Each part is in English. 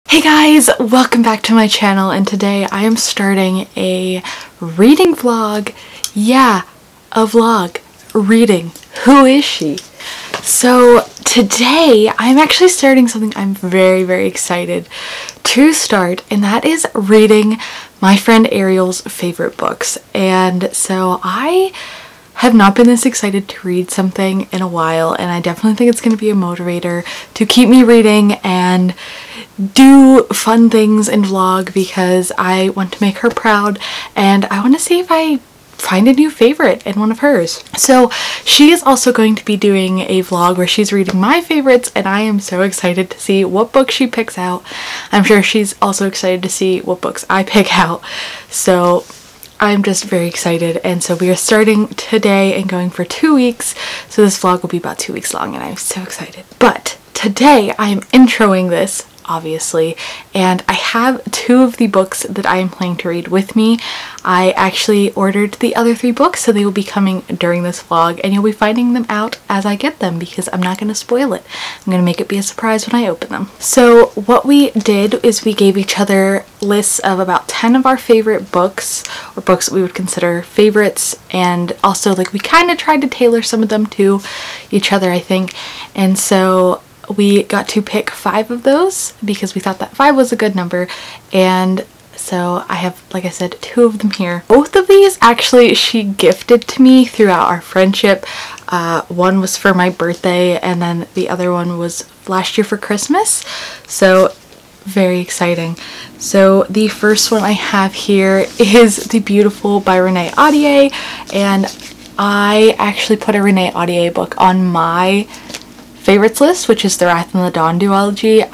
Hey guys, welcome back to my channel, and today I am starting a reading vlog. Yeah, a vlog. Reading. Who is she? So today I'm actually starting something I'm very excited to start, and that is reading my friend Ariel's favorite books. And so I have not been this excited to read something in a while, and I definitely think it's going to be a motivator to keep me reading and do fun things and vlog, because I want to make her proud and I want to see if I find a new favorite in one of hers. So she is also going to be doing a vlog where she's reading my favorites, and I am so excited to see what books she picks out. I'm sure she's also excited to see what books I pick out. So I'm just very excited, and so we are starting today and going for 2 weeks, so this vlog will be about 2 weeks long, and I'm so excited. But today I am introing this, obviously, and I have 2 of the books that I am planning to read with me. I actually ordered the other 3 books, so they will be coming during this vlog, and you'll be finding them out as I get them because I'm not going to spoil it. I'm going to make it be a surprise when I open them. So what we did is we gave each other lists of about 10 of our favorite books, or books that we would consider favorites, and also like we kind of tried to tailor some of them to each other, I think. And so we got to pick 5 of those because we thought that 5 was a good number, and so I have, like I said, 2 of them here. Both of these actually she gifted to me throughout our friendship. One was for my birthday, and then the other one was last year for Christmas, so very exciting. So the first one I have here is The Beautiful by Renee Ahdieh, and I actually put a Renee Ahdieh book on my favorites list, which is The Wrath and the Dawn duology.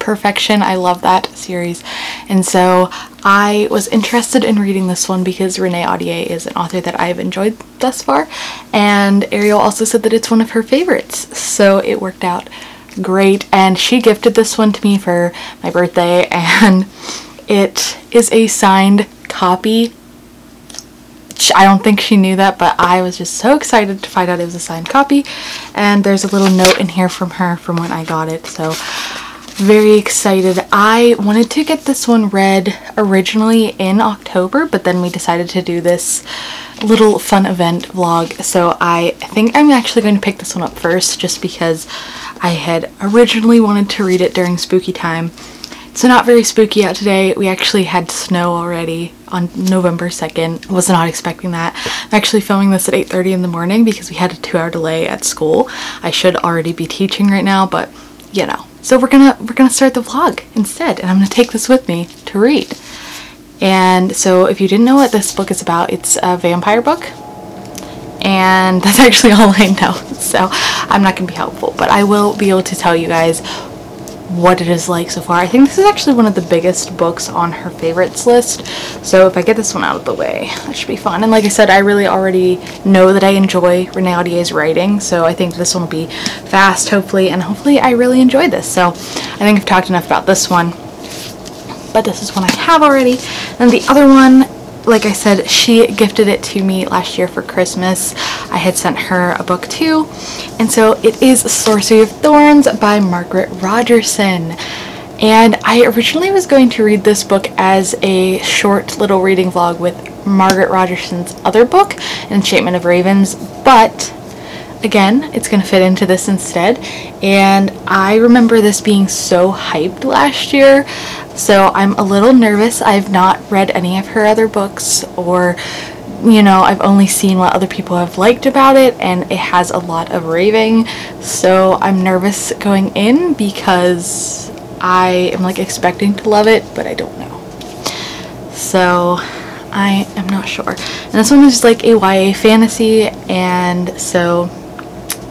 Perfection. I love that series, and so I was interested in reading this one because Renee Ahdieh is an author that I've enjoyed thus far, and Ariel also said that it's one of her favorites, so it worked out great. And she gifted this one to me for my birthday, and it is a signed copy. I don't think she knew that, but I was just so excited to find out it was a signed copy, and there's a little note in here from her from when I got it, so very excited. I wanted to get this one read originally in October, but then we decided to do this little fun event vlog, so I think I'm actually going to pick this one up first just because I had originally wanted to read it during spooky time. It's not very spooky out today. We actually had snow already on November 2nd. Was not expecting that. I'm actually filming this at 8:30 in the morning because we had a 2-hour delay at school. I should already be teaching right now, but you know. So we're gonna start the vlog instead, and I'm gonna take this with me to read. And so if you didn't know what this book is about, it's a vampire book. And that's actually all I know, so I'm not gonna be helpful, but I will be able to tell you guys what it is like so far. I think this is actually one of the biggest books on her favorites list, so if I get this one out of the way, that should be fun. And like I said, I really already know that I enjoy Renee Ahdieh's writing, so I think this one will be fast, hopefully, and hopefully I really enjoy this. So I think I've talked enough about this one, but this is one I have already. And the other one, like I said, she gifted it to me last year for Christmas. I had sent her a book too, and so it is Sorcery of Thorns by Margaret Rogerson. And I originally was going to read this book as a short little reading vlog with Margaret Rogerson's other book, Enchantment of Ravens, but again, it's going to fit into this instead. And I remember this being so hyped last year, so I'm a little nervous. I've not read any of her other books, or you know, I've only seen what other people have liked about it, and it has a lot of raving, so I'm nervous going in because I am like expecting to love it, but I don't know. So I am not sure. And this one is like a YA fantasy, and so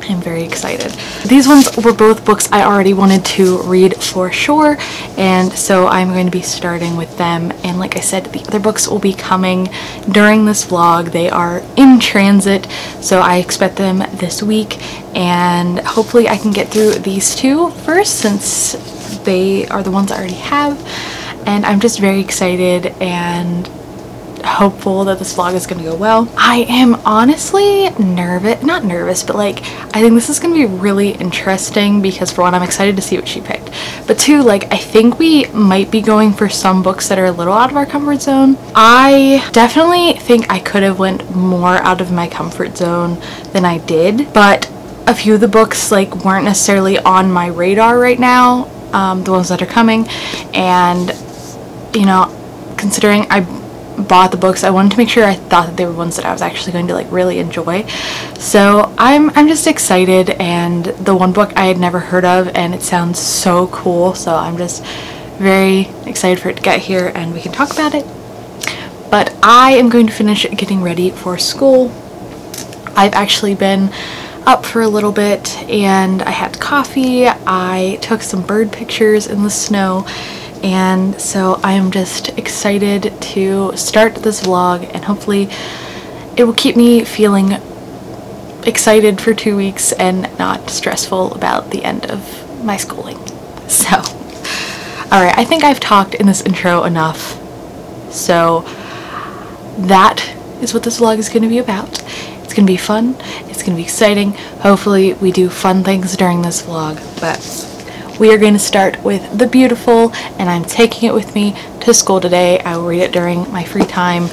I'm very excited. These ones were both books I already wanted to read for sure, and so I'm going to be starting with them. And like I said, the other books will be coming during this vlog. They are in transit, so I expect them this week, and hopefully I can get through these 2 first since they are the ones I already have. And I'm just very excited and hopeful that this vlog is gonna go well. I am honestly not nervous, but like I think this is gonna be really interesting because for one, I'm excited to see what she picked, but two, like, I think we might be going for some books that are a little out of our comfort zone. I definitely think I could have went more out of my comfort zone than I did, but a few of the books like weren't necessarily on my radar right now, the ones that are coming, and you know, considering I bought the books, I wanted to make sure I thought that they were ones that I was actually going to like really enjoy. So I'm just excited, and the one book I had never heard of and it sounds so cool, so I'm just very excited for it to get here and we can talk about it. But I am going to finish getting ready for school. I've actually been up for a little bit and I had coffee, I took some bird pictures in the snow, and so I am just excited to start this vlog, and hopefully it will keep me feeling excited for 2 weeks and not stressful about the end of my schooling. So, alright, I think I've talked in this intro enough, so that is what this vlog is going to be about. It's going to be fun, it's going to be exciting, hopefully we do fun things during this vlog, but we are going to start with The Beautiful, and I'm taking it with me to school today. I will read it during my free time.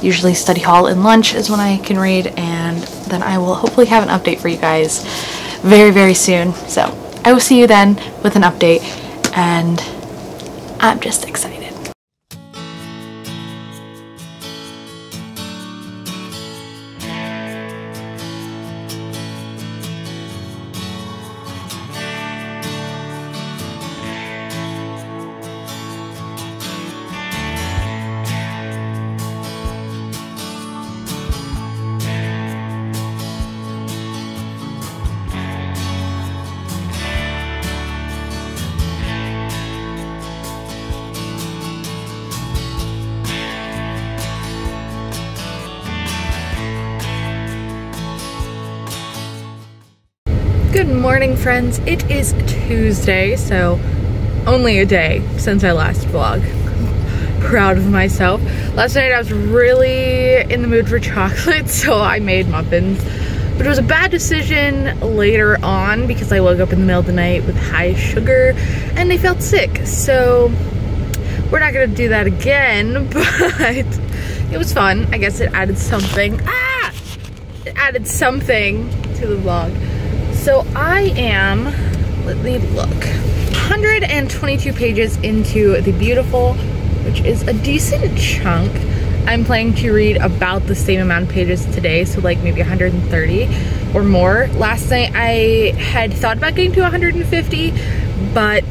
Usually study hall and lunch is when I can read, and then I will hopefully have an update for you guys very, very soon. So I will see you then with an update, and I'm just excited. Good morning, friends. It is Tuesday, so only a day since I last vlogged. Proud of myself. Last night I was really in the mood for chocolate, so I made muffins. But it was a bad decision later on because I woke up in the middle of the night with high sugar and I felt sick. So we're not gonna do that again, but it was fun. I guess it added something. It added something to the vlog. So I am, let me look, 122 pages into The Beautiful, which is a decent chunk. I'm planning to read about the same amount of pages today, so like maybe 130 or more. Last night I had thought about getting to 150, but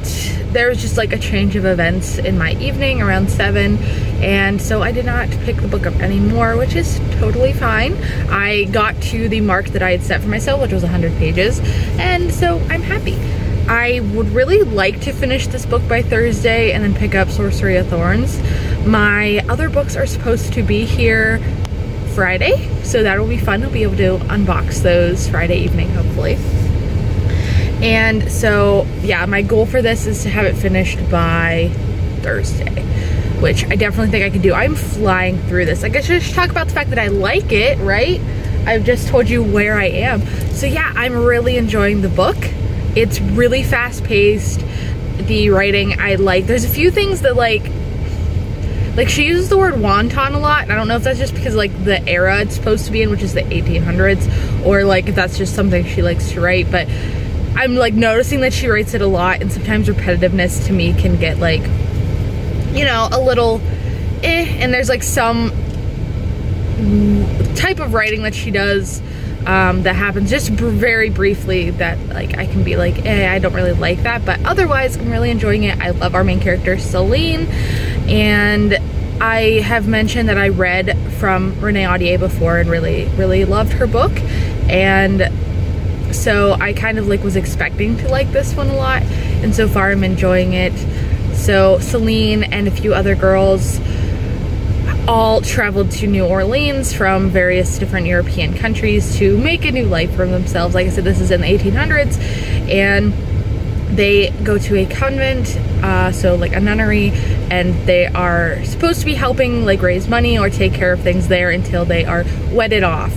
there was just like a change of events in my evening around 7, and so I did not pick the book up anymore, which is totally fine. I got to the mark that I had set for myself, which was 100 pages, and so I'm happy. I would really like to finish this book by Thursday and then pick up Sorcery of Thorns. My other books are supposed to be here Friday, so that will be fun. I'll be able to unbox those Friday evening, hopefully. And so, yeah, my goal for this is to have it finished by Thursday, which I definitely think I can do. I'm flying through this. I guess I should talk about the fact that I like it, right? I've just told you where I am. So yeah, I'm really enjoying the book. It's really fast-paced. The writing I like. There's a few things that like she uses the word wonton a lot, and I don't know if that's just because like the era it's supposed to be in, which is the 1800s, or like if that's just something she likes to write, but I'm like noticing that she writes it a lot, and sometimes repetitiveness to me can get like, you know, a little and there's like some type of writing that she does that happens just very briefly that like I can be like, I don't really like that, but otherwise I'm really enjoying it. I love our main character Celine, and I have mentioned that I read from Renee Audier before and really loved her book, and so I kind of like was expecting to like this one a lot, and so far I'm enjoying it. So Celine and a few other girls all traveled to New Orleans from various different European countries to make a new life for themselves. Like I said, this is in the 1800s, and they go to a convent, so like a nunnery, and they are supposed to be helping like raise money or take care of things there until they are wedded off.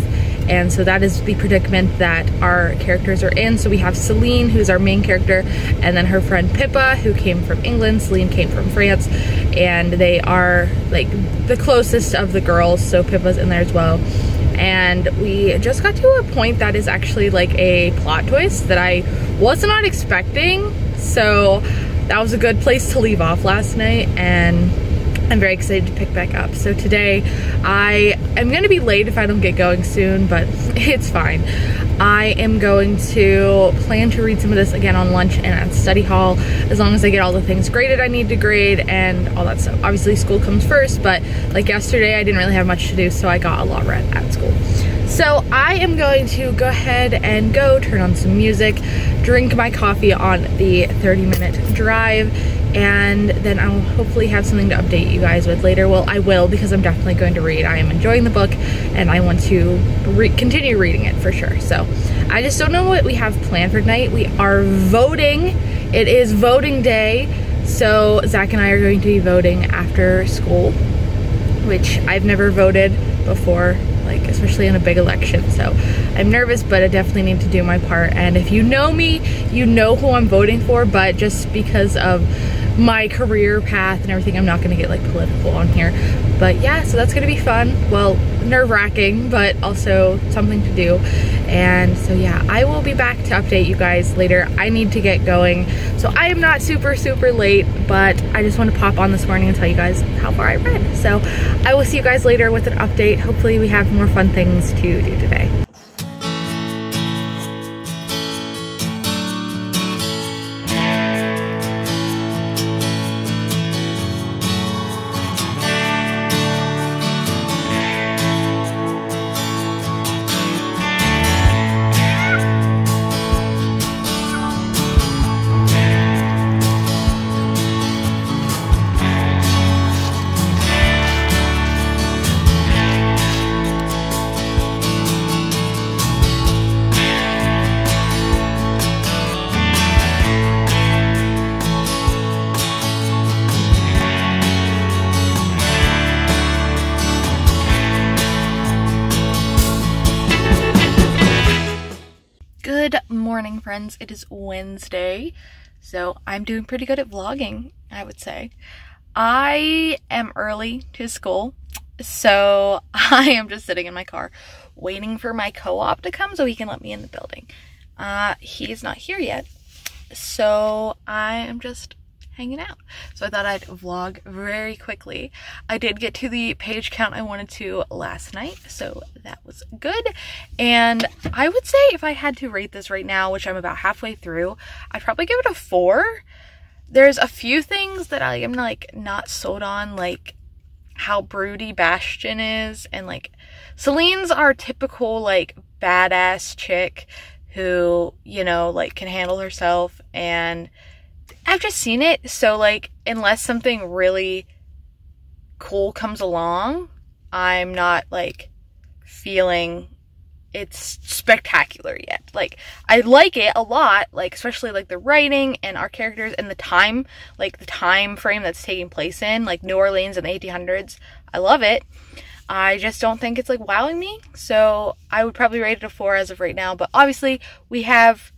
and so that is the predicament that our characters are in. So we have Celine, who's our main character, and then her friend Pippa, who came from England. Celine came from France, and they are like the closest of the girls, so Pippa's in there as well. And we just got to a point that is actually like a plot twist that I was not expecting, so that was a good place to leave off last night, and I'm very excited to pick back up. So today I am going to be late if I don't get going soon, but it's fine. I am going to plan to read some of this again on lunch and at study hall, as long as I get all the things graded I need to grade and all that stuff. Obviously school comes first, but like yesterday I didn't really have much to do, so I got a lot read at school. So I am going to go ahead and go turn on some music, drink my coffee on the 30-minute drive, and then I'll hopefully have something to update you guys with later. Well, I will, because I'm definitely going to read. I am enjoying the book and I want to continue reading it for sure. So I just don't know what we have planned for tonight. We are voting. It is voting day. So Zach and I are going to be voting after school, which I've never voted before, like especially in a big election. So I'm nervous, but I definitely need to do my part. And if you know me, you know who I'm voting for, but just because of my career path and everything, I'm not gonna get like political on here. But yeah, so that's gonna be fun. Well, nerve-wracking, but also something to do. And so yeah, I will be back to update you guys later. I need to get going, so I am not super late, but I just want to pop on this morning and tell you guys how far I read. So I will see you guys later with an update. Hopefully we have more fun things to do today. Good morning, friends. It is Wednesday, so I'm doing pretty good at vlogging, I would say. I am early to school, so I am just sitting in my car waiting for my co-op to come so he can let me in the building. He's not here yet, so I am just hanging out. So I thought I'd vlog very quickly. I did get to the page count I wanted to last night, so that was good. And I would say if I had to rate this right now, which I'm about halfway through, I'd probably give it a 4. There's a few things that I am like not sold on, like how broody Bastion is, and like Celine's our typical like badass chick who, you know, like can handle herself, and I've just seen it, so like unless something really cool comes along, I'm not like feeling it's spectacular yet. Like I like it a lot, like especially like the writing and our characters and the time, like the time frame that's taking place in, like New Orleans in the 1800s. I love it. I just don't think it's like wowing me, so I would probably rate it a 4 as of right now. But obviously we have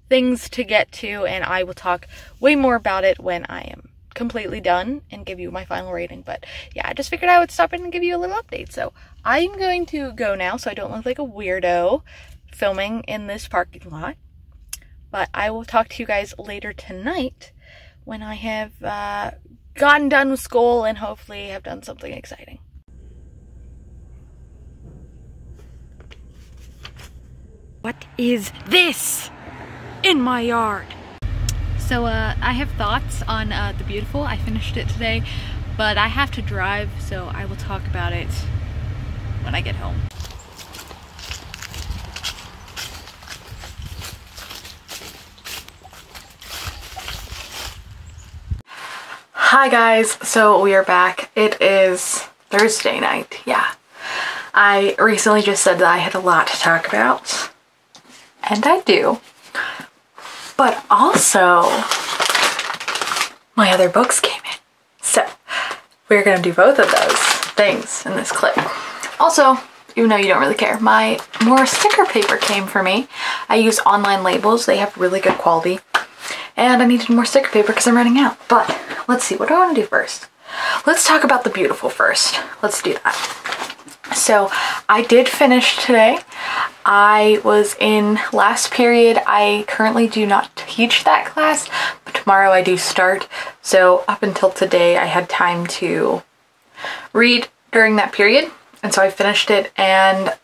things to get to, and I will talk way more about it when I am completely done and give you my final rating. But yeah, I just figured I would stop in and give you a little update. So I'm going to go now so I don't look like a weirdo filming in this parking lot. But I will talk to you guys later tonight when I have gotten done with school and hopefully have done something exciting. What is this in my yard? So I have thoughts on The Beautiful. I finished it today, but I have to drive, so I will talk about it when I get home. Hi guys, so we are back. It is Thursday night, yeah. I recently just said that I had a lot to talk about, and I do. But also, my other books came in. So, we're gonna do both of those things in this clip. Also, even though you don't really care. My more sticker paper came for me. I use online labels. They have really good quality. And I needed more sticker paper because I'm running out. But let's see, what do I want to do first? Let's talk about the beautiful first. Let's do that. So I did finish today. I was in last period. I currently do not teach that class, but tomorrow I do start. So up until today, I had time to read during that period. And so I finished it, and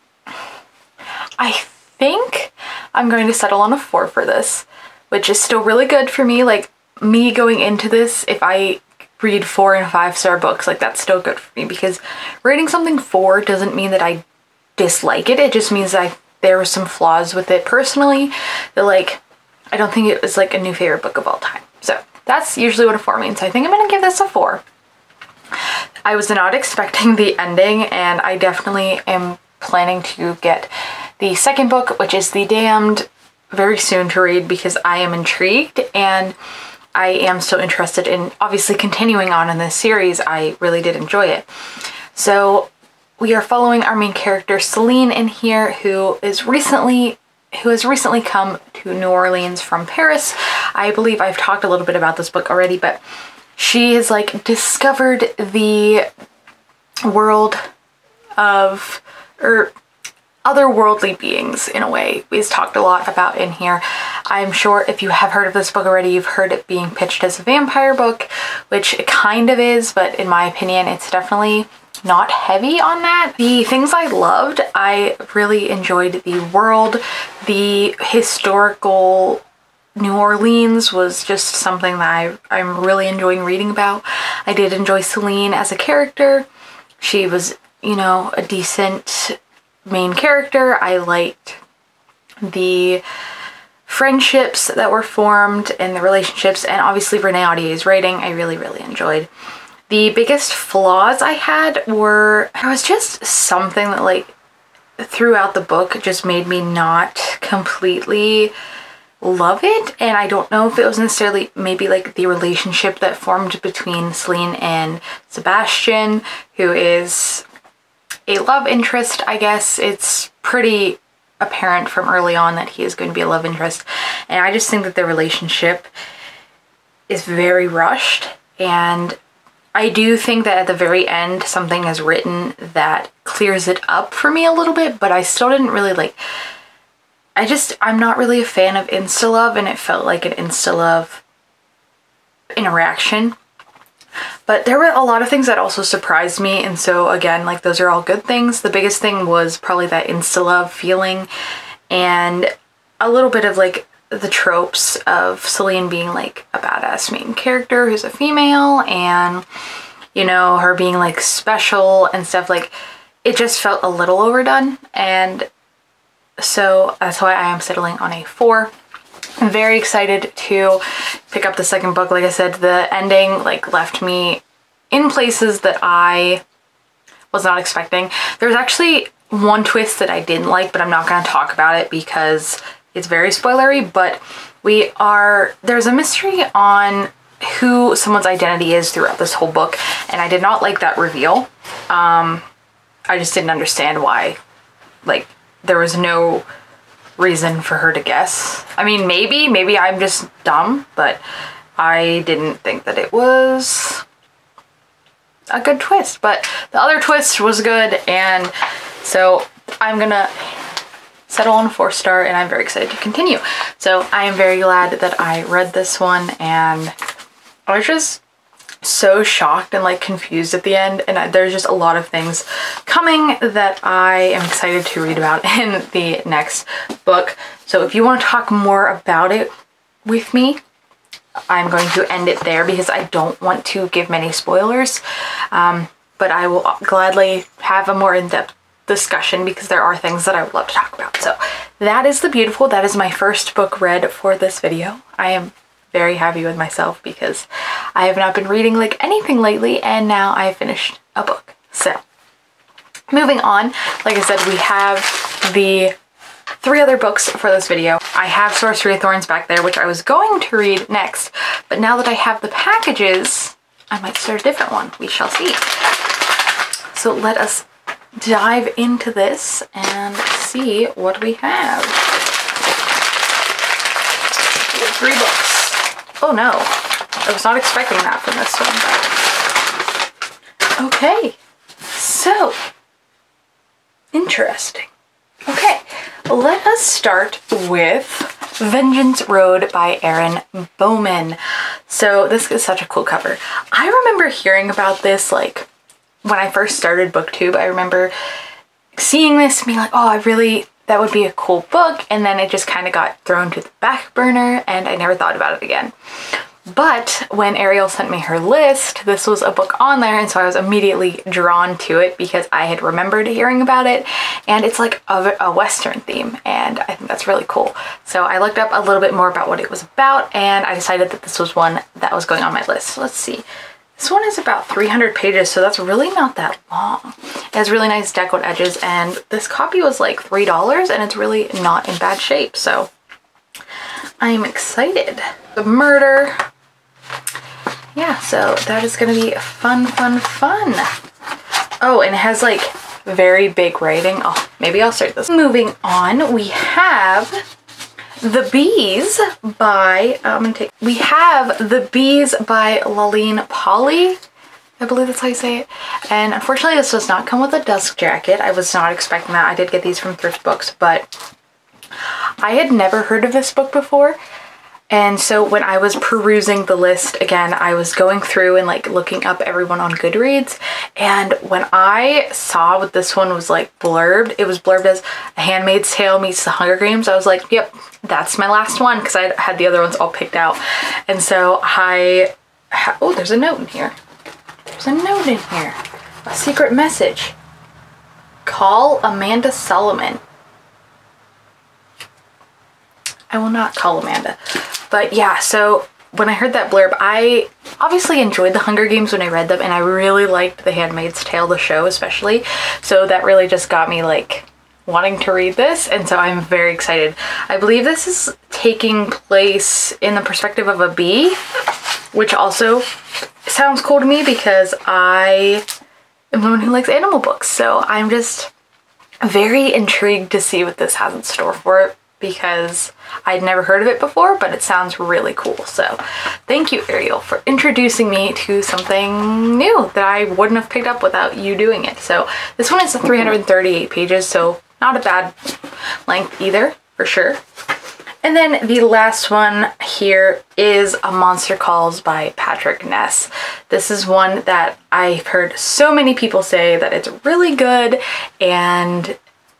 I think I'm going to settle on a 4 for this, which is still really good for me. Like, me going into this, if I read 4 and 5-star books, like, that's still good for me, because rating something 4 doesn't mean that I dislike it. It just means that there were some flaws with it personally that, like, I don't think it was like a new favorite book of all time. So that's usually what a 4 means. I think I'm gonna give this a 4. I was not expecting the ending, and I definitely am planning to get the second book, which is The Damned, very soon to read, because I am intrigued and I am so interested in obviously continuing on in this series. I really did enjoy it. So we are following our main character Celine in here, who has recently come to New Orleans from Paris. I believe I've talked a little bit about this book already, but she has like discovered the world of, or otherworldly beings in a way. We've talked a lot about in here. I'm sure if you have heard of this book already, you've heard it being pitched as a vampire book, which it kind of is, but in my opinion, it's definitely not heavy on that. The things I loved, I really enjoyed the world. The historical New Orleans was just something that I'm really enjoying reading about. I did enjoy Celine as a character. She was, you know, a decent main character. I liked the friendships that were formed and the relationships, and obviously Renee Audier's writing I really enjoyed. The biggest flaws I had were, there was just something that like throughout the book just made me not completely love it, and I don't know if it was necessarily maybe like the relationship that formed between Celine and Sebastian, who is a love interest, I guess. It's pretty apparent from early on that he is going to be a love interest, and I just think that their relationship is very rushed, and I do think that at the very end something is written that clears it up for me a little bit, but I still didn't really like, I'm not really a fan of insta-love, and it felt like an insta-love interaction. But there were a lot of things that also surprised me, and so again, like, those are all good things. The biggest thing was probably that insta-love feeling, and a little bit of like the tropes of Celine being like a badass main character who's a female, and, you know, her being like special and stuff. Like, it just felt a little overdone, and so that's why I am settling on a 4. I'm very excited to pick up the second book. Like I said, the ending like left me in places that I was not expecting. There's actually one twist that I didn't like, but I'm not going to talk about it because it's very spoilery. But there's a mystery on who someone's identity is throughout this whole book, and I did not like that reveal. I just didn't understand why, like, there was no reason for her to guess. I mean, maybe I'm just dumb, but I didn't think that it was a good twist. But the other twist was good, and so I'm gonna settle on a 4-star, and I'm very excited to continue. So I am very glad that I read this one, and I was just so shocked and like confused at the end, and there's just a lot of things coming that I am excited to read about in the next book. So if you want to talk more about it with me, I'm going to end it there because I don't want to give many spoilers, but I will gladly have a more in-depth discussion because there are things that I would love to talk about. So that is The Beautiful. That is my first book read for this video. I am very happy with myself because I have not been reading like anything lately, and now I have finished a book. So moving on, like I said, we have the 3 other books for this video. I have Sorcery of Thorns back there, which I was going to read next, but now that I have the packages, I might start a different one. We shall see. So let us dive into this and see what we have. We have 3 books. Oh no, I was not expecting that from this one, but okay. So, interesting. Okay, let us start with Vengeance Road by Erin Bowman. So this is such a cool cover. I remember hearing about this like when I first started BookTube. I remember seeing this and being like, oh, that would be a cool book, and then it just kind of got thrown to the back burner and I never thought about it again. But when Ariel sent me her list, this was a book on there, and so I was immediately drawn to it because I had remembered hearing about it, and it's like a Western theme, and I think that's really cool. So I looked up a little bit more about what it was about, and I decided that this was one that was going on my list. So let's see. This one is about 300 pages, so that's really not that long. It has really nice decoed edges, and this copy was like $3, and it's really not in bad shape, so I'm excited. The murder. Yeah, so that is gonna be fun, fun, fun. Oh, and it has like very big writing. Oh, maybe I'll start this. Moving on, we have The Bees by, we have The Bees by Laline Polly. I believe that's how you say it. And unfortunately, this does not come with a dust jacket. I was not expecting that. I did get these from thrift books, but I had never heard of this book before. And so when I was perusing the list again, I was going through and like looking up everyone on Goodreads. And when I saw what this one was like blurbed, it was blurbed as A Handmaid's Tale meets The Hunger Games. I was like, yep, that's my last one, because I had the other ones all picked out. And so oh, there's a note in here. There's a note in here. A secret message. Call Amanda Solomon. I will not call Amanda. But yeah, so when I heard that blurb, I obviously enjoyed The Hunger Games when I read them, and I really liked The Handmaid's Tale, the show especially. So that really just got me like wanting to read this, and so I'm very excited. I believe this is taking place in the perspective of a bee, which also sounds cool to me because I am someone who likes animal books. So I'm just very intrigued to see what this has in store for it, because I'd never heard of it before, but it sounds really cool. So thank you, Ariel, for introducing me to something new that I wouldn't have picked up without you doing it. So this one is 338 pages, so not a bad length either, for sure. And then the last one here is A Monster Calls by Patrick Ness. This is one that I've heard so many people say that it's really good and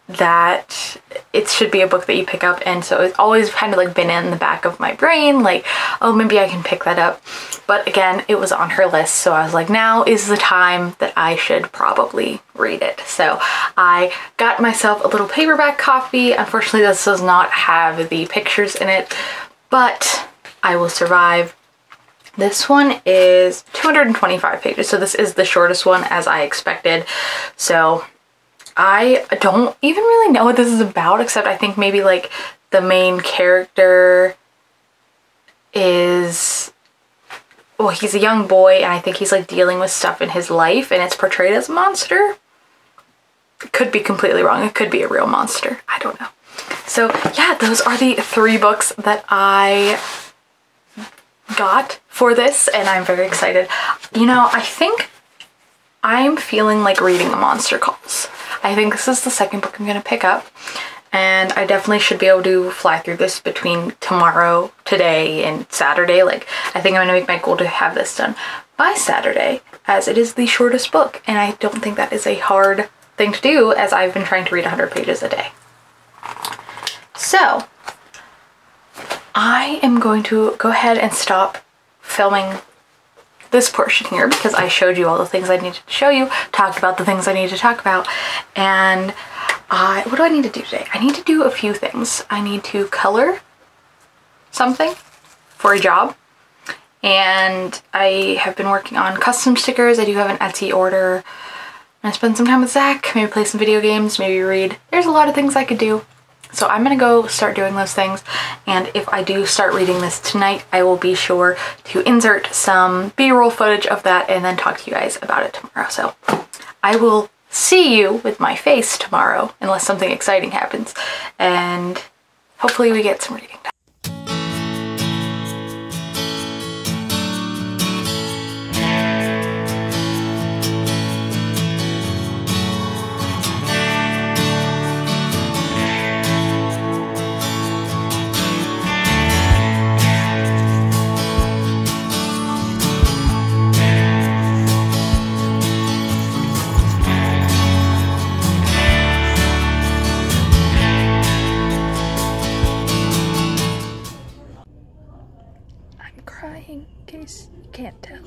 that it should be a book that you pick up, and so it's always kind of like been in the back of my brain like, oh, maybe I can pick that up. But again, it was on her list, so I was like, now is the time that I should probably read it. So I got myself a little paperback copy. Unfortunately, this does not have the pictures in it, but I will survive. This one is 225 pages, so this is the shortest one, as I expected. So I don't even really know what this is about, except I think maybe like the main character is, well, he's a young boy, and I think he's like dealing with stuff in his life, and it's portrayed as a monster. Could be completely wrong. It could be a real monster. I don't know. So yeah, those are the 3 books that I got for this, and I'm very excited. You know, I think I'm feeling like reading A Monster Calls. I think this is the second book I'm going to pick up, and I definitely should be able to fly through this between tomorrow, today, and Saturday. Like, I think I'm going to make my goal to have this done by Saturday, as it is the shortest book, and I don't think that is a hard thing to do, as I've been trying to read 100 pages a day. So I am going to go ahead and stop filming this portion here, because I showed you all the things I needed to show you, talked about the things I need to talk about, and what do I need to do today? I need to do a few things. I need to color something for a job, and I have been working on custom stickers. I do have an Etsy order. I'm gonna spend some time with Zach, maybe play some video games, maybe read. There's a lot of things I could do. So I'm gonna go start doing those things, and if I do start reading this tonight, I will be sure to insert some B-roll footage of that and then talk to you guys about it tomorrow. So I will see you with my face tomorrow, unless something exciting happens, and hopefully we get some reading done. Crying, in case you can't tell.